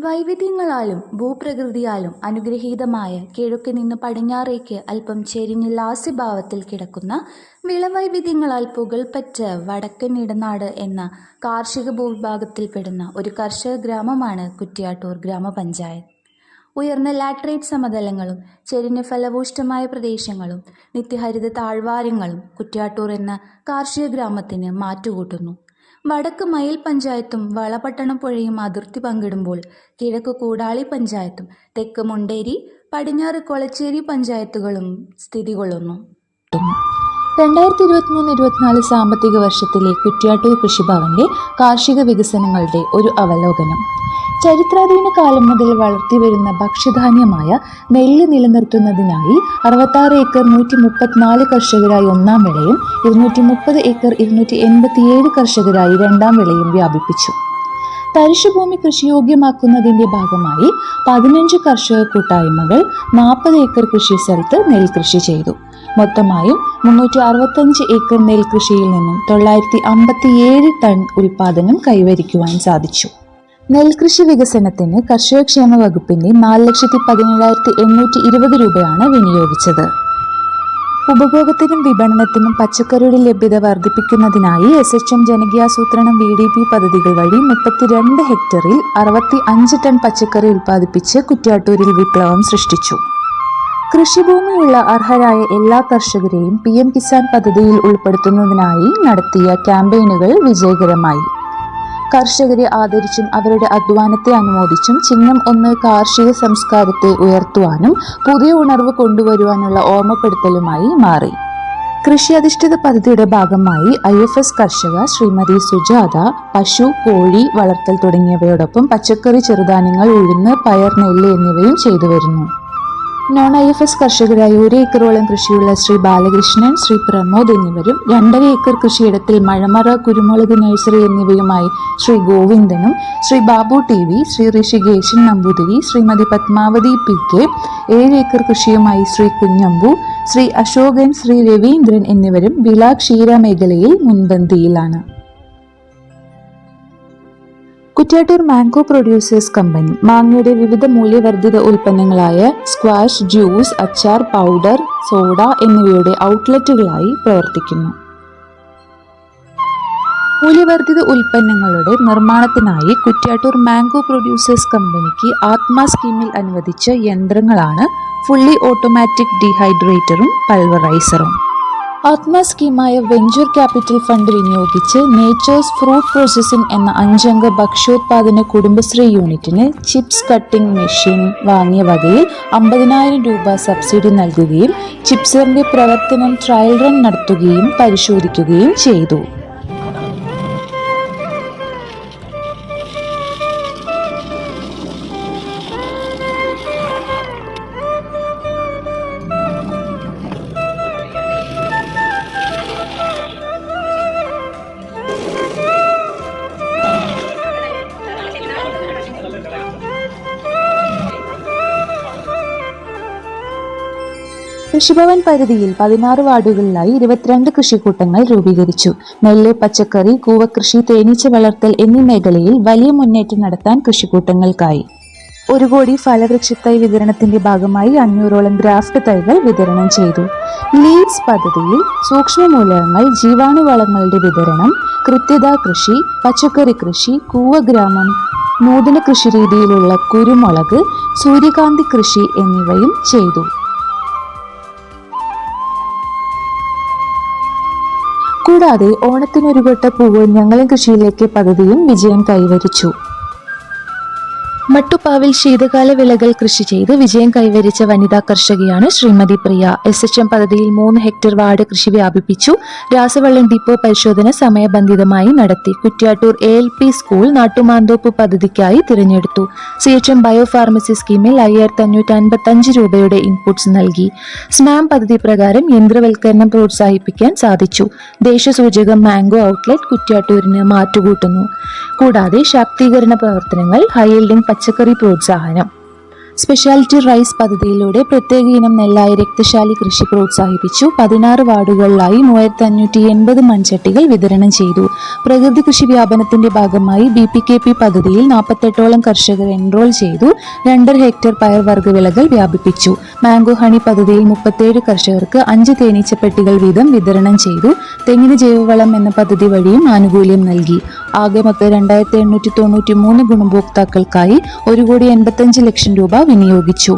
വൈവിധ്യങ്ങളാലും ഭൂപ്രകൃതിയാലും അനുഗ്രഹീതമായ കിഴക്ക് നിന്ന് പടിഞ്ഞാറേക്ക് അല്പം ചെരിഞ്ഞ് ലാസ്യഭാവത്തിൽ കിടക്കുന്ന വിളവൈവിധ്യങ്ങളാൽ പുകൾപെറ്റ വടക്കൻ ഇടനാട് എന്ന കാർഷിക ഭൂവിഭാഗത്തിൽപ്പെടുന്ന ഒരു കർഷക ഗ്രാമമാണ് കുറ്റ്യാട്ടൂർ ഗ്രാമപഞ്ചായത്ത്. ഉയർന്ന ലാറ്ററൈറ്റ് സമതലങ്ങളും ചെരിഞ്ഞ ഫലഭൂയിഷ്ഠമായ പ്രദേശങ്ങളും നിത്യഹരിത താഴ്വാരങ്ങളും കുറ്റ്യാട്ടൂർ എന്ന കാർഷിക ഗ്രാമത്തിന് മാറ്റുകൂട്ടുന്നു. വടക്ക് മയിൽ പഞ്ചായത്തും വളപട്ടണം പുഴയും അതിർത്തി പങ്കിടുമ്പോൾ കിഴക്ക് കൂടാളി പഞ്ചായത്തും തെക്ക് മുണ്ടേരി പടിഞ്ഞാറ് കൊളച്ചേരി പഞ്ചായത്തുകളും സ്ഥിതി കൊള്ളുന്നു. 2023-24 സാമ്പത്തിക വർഷത്തിലെ കുറ്റ്യാട്ടൂർ കൃഷിഭവന്റെ കാർഷിക വികസനങ്ങളുടെ ഒരു അവലോകനം. ചരിത്രാതീന കാലം മുതൽ വളർത്തിവരുന്ന ഭക്ഷ്യധാന്യമായ നെല്ല് നിലനിർത്തുന്നതിനായി 66 ഏക്കർ 134 കർഷകരായി ഒന്നാം വിളയും 230 ഏക്കർ 287 കർഷകരായി രണ്ടാം വിളയും വ്യാപിപ്പിച്ചു. തരിശുഭൂമി കൃഷിയോഗ്യമാക്കുന്നതിന്റെ ഭാഗമായി 15 കർഷക കൂട്ടായ്മകൾ 40 ഏക്കർ കൃഷി സ്ഥലത്ത് നെൽകൃഷി ചെയ്തു. മൊത്തമായും 365 ഏക്കർ നെൽകൃഷിയിൽ നിന്നും 957 ടൺ ഉൽപാദനം കൈവരിക്കുവാൻ സാധിച്ചു. നെൽകൃഷി വികസനത്തിന് കർഷകക്ഷേമ വകുപ്പിന്റെ 4,17,820 രൂപയാണ് വിനിയോഗിച്ചത്. ഉപഭോഗത്തിനും വിപണനത്തിനും പച്ചക്കറിയുടെ ലഭ്യത വർദ്ധിപ്പിക്കുന്നതിനായി SHM ജനകീയാസൂത്രണം VDP പദ്ധതികൾ വഴി 32 ഹെക്ടറിൽ 65 ടൺ പച്ചക്കറി ഉൽപ്പാദിപ്പിച്ച് കുറ്റ്യാട്ടൂരിൽ വിപ്ലവം സൃഷ്ടിച്ചു. കൃഷിഭൂമിയുള്ള അർഹരായ എല്ലാ കർഷകരെയും PM കിസാൻ പദ്ധതിയിൽ ഉൾപ്പെടുത്തുന്നതിനായി നടത്തിയ ക്യാമ്പയിനുകൾ വിജയകരമായി. കർഷകരെ ആദരിച്ചും അവരുടെ അധ്വാനത്തെ അനുമോദിച്ചും ചിഹ്നം 1 കാർഷിക സംസ്കാരത്തെ ഉയർത്തുവാനും പുതിയ ഉണർവ് കൊണ്ടുവരുവാനുള്ള ഓർമ്മപ്പെടുത്തലുമായി മാറി. കൃഷി അധിഷ്ഠിത പദ്ധതിയുടെ ഭാഗമായി IFS കർഷക ശ്രീമതി സുജാത പശു, കോഴി വളർത്തൽ തുടങ്ങിയവയോടൊപ്പം പച്ചക്കറി, ചെറുധാന്യങ്ങൾ, ഉഴുന്ന്, പയർ, നെല്ല് എന്നിവയും ചെയ്തു വരുന്നു. നോൺ IFS കർഷകരായി 1 ഏക്കറോളം കൃഷിയുള്ള ശ്രീ ബാലകൃഷ്ണൻ, ശ്രീ പ്രമോദ് എന്നിവരും 2.5 ഏക്കർ കൃഷിയിടത്തിൽ മഴമറ, കുരുമുളക് നഴ്സറി എന്നിവയുമായി ശ്രീ ഗോവിന്ദനും, Shri Babu TV, Shri Rishikeshan Namboothiri, Shrimati Padmavathi PK, 7 acre കൃഷിയുമായി ശ്രീ കുഞ്ഞമ്പു, ശ്രീ അശോകൻ, ശ്രീ രവീന്ദ്രൻ എന്നിവരും വിള ക്ഷീര മേഖലയിൽ മുൻപന്തിയിലാണ്. കുറ്റ്യാട്ടൂർ മാംഗോ പ്രൊഡ്യൂസേഴ്സ് കമ്പനി മാങ്ങയുടെ വിവിധ മൂല്യവർദ്ധിത ഉൽപ്പന്നങ്ങളായ സ്ക്വാഷ്, ജ്യൂസ്, അച്ചാർ, പൗഡർ, സോഡ എന്നിവയുടെ ഔട്ട്ലെറ്റുകളായി പ്രവർത്തിക്കുന്നു. മൂല്യവർദ്ധിത ഉൽപ്പന്നങ്ങളുടെ നിർമ്മാണത്തിനായി കുറ്റ്യാട്ടൂർ മാംഗോ പ്രൊഡ്യൂസേഴ്സ് കമ്പനിക്ക് ആത്മ സ്കീമിൽ അനുവദിച്ച യന്ത്രങ്ങളാണ് ഫുള്ളി ഓട്ടോമാറ്റിക് ഡീഹൈഡ്രേറ്ററും പൾവറൈസറും. ആത്മ സ്കീമായ വെഞ്ചർ ക്യാപിറ്റൽ ഫണ്ട് വിനിയോഗിച്ച് നേച്ചേഴ്സ് ഫ്രൂട്ട് പ്രോസസ്സിംഗ് എന്ന 5 അംഗ ഭക്ഷ്യോത്പാദന കുടുംബശ്രീ യൂണിറ്റിന് ചിപ്സ് കട്ടിംഗ് മെഷീൻ വാങ്ങിയ വകയിൽ 50,000 രൂപ സബ്സിഡി നൽകുകയും ചിപ്സറിന്റെ പ്രവർത്തനം ട്രയൽ റൺ നടത്തുകയും പരിശോധിക്കുകയും ചെയ്തു. കൃഷിഭവൻ പരിധിയിൽ 16 വാർഡുകളിലായി 22 കൃഷിക്കൂട്ടങ്ങൾ രൂപീകരിച്ചു. നെല്ല്, പച്ചക്കറി, കൂവകൃഷി, തേനീച്ച വളർത്തൽ എന്നീ മേഖലയിൽ വലിയ മുന്നേറ്റം നടത്താൻ കൃഷിക്കൂട്ടങ്ങൾക്കായി. 1 കോടി ഫലവൃക്ഷത്തൈ വിതരണത്തിന്റെ ഭാഗമായി 500ഓളം ഗ്രാഫ്റ്റ് തൈകൾ വിതരണം ചെയ്തു. ലീഡ്സ് പദ്ധതിയിൽ സൂക്ഷ്മമൂലകങ്ങൾ, ജീവാണുവളങ്ങളുടെ വിതരണം, കൃത്യത കൃഷി, പച്ചക്കറി കൃഷി, കൂവഗ്രാമം, നൂതന കൃഷിരീതിയിലുള്ള കുരുമുളക്, സൂര്യകാന്തി കൃഷി എന്നിവയും ചെയ്തു. കൂടാതെ ഓണത്തിനൊരുകൊട്ട പൂവ് ഞങ്ങളും കൃഷിയിലേക്ക് പദ്ധതിയും വിജയം കൈവരിച്ചു. മട്ടുപ്പാവിൽ ശീതകാല വിളകൾ കൃഷി ചെയ്ത് വിജയം കൈവരിച്ച വനിതാ കർഷകയാണ് ശ്രീമതി പ്രിയ. SHM പദ്ധതിയിൽ 3 ഹെക്ടർ വാർഡ് കൃഷി വ്യാപിപ്പിച്ചു. രാസവളം ഡിപ്പോ പരിശോധന സമയബന്ധിതമായി നടത്തി. കുറ്റ്യാട്ടൂർ ALP സ്കൂൾ നാട്ടുമാന്തോപ്പ് പദ്ധതിക്കായി തിരഞ്ഞെടുത്തു. CHM ബയോ ഫാർമസി സ്കീമിൽ 5,555 രൂപയുടെ ഇൻപുട്സ് നൽകി. സ്മാം പദ്ധതി പ്രകാരം യന്ത്രവൽക്കരണം പ്രോത്സാഹിപ്പിക്കാൻ സാധിച്ചു. ദേശസൂചകം മാംഗോ ഔട്ട്ലെറ്റ് കുറ്റ്യാട്ടൂരിന് മാറ്റുകൂട്ടുന്നു. കൂടാതെ ശാക്തീകരണ പ്രവർത്തനങ്ങൾ, ഹൈ യീൽഡിംഗ് പച്ചക്കറി പ്രോത്സാഹനം, സ്പെഷ്യാലിറ്റി റൈസ് പദ്ധതിയിലൂടെ പ്രത്യേക ഇനം നെല്ലായ രക്തശാലി കൃഷി പ്രോത്സാഹിപ്പിച്ചു. 16 വാർഡുകളിലായി 3580 മൺചട്ടികൾ വിതരണം ചെയ്തു. പ്രകൃതി കൃഷി വ്യാപനത്തിന്റെ ഭാഗമായി BPKP പദ്ധതിയിൽ 48ഓളം കർഷകർ എൻറോൾ ചെയ്തു. 2.5 ഹെക്ടർ പയർവർഗ്ഗ വിളകൾ വ്യാപിപ്പിച്ചു. മാംഗോ ഹണി പദ്ധതിയിൽ 37 കർഷകർക്ക് 5 തേനീച്ചപ്പെട്ടികൾ വീതം വിതരണം ചെയ്തു. തെങ്ങിന് ജൈവവളം എന്ന പദ്ധതി വഴിയും ആനുകൂല്യം നൽകി. ആകെ മൊത്തം 2893 ഗുണഭോക്താക്കൾക്കായി 1,85,00,000 രൂപ വിനിയോഗിച്ചു.